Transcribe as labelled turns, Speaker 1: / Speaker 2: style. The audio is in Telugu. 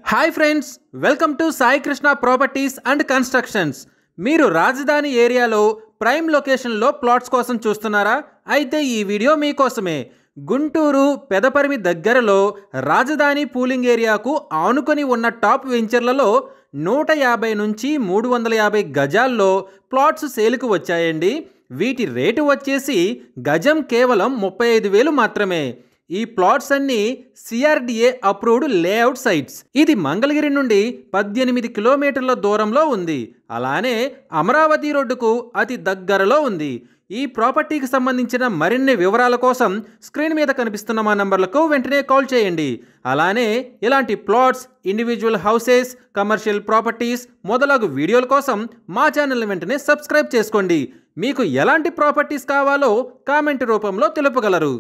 Speaker 1: Hi friends, welcome to Sai Krishna properties and constructions. మీరు రాజధాని ఏరియాలో ప్రైమ్ లొకేషన్లో ప్లాట్స్ కోసం చూస్తున్నారా? అయితే ఈ వీడియో మీకోసమే. గుంటూరు పెదపరిమి దగ్గరలో రాజధాని పూలింగ్ ఏరియాకు ఆనుకొని ఉన్న టాప్ వెంచర్లలో 150 నుంచి 350 గజాల్లో ప్లాట్స్ సేల్కు వచ్చాయండి. వీటి రేటు వచ్చేసి గజం కేవలం 35,000 మాత్రమే. ఈ ప్లాట్స్ అన్ని సిఆర్డిఏ అప్రూవ్డ్ లేఅవుట్ సైట్స్. ఇది మంగళగిరి నుండి 18 కిలోమీటర్ల దూరంలో ఉంది. అలానే అమరావతి రోడ్డుకు అతి దగ్గరలో ఉంది. ఈ ప్రాపర్టీకి సంబంధించిన మరిన్ని వివరాల కోసం స్క్రీన్ మీద కనిపిస్తున్న మా నంబర్లకు వెంటనే కాల్ చేయండి. అలానే ఇలాంటి plots, individual houses, commercial properties మొదలగు వీడియోల కోసం మా ఛానల్ని వెంటనే సబ్స్క్రైబ్ చేసుకోండి. మీకు ఎలాంటి ప్రాపర్టీస్ కావాలో కామెంట్ రూపంలో తెలుపగలరు.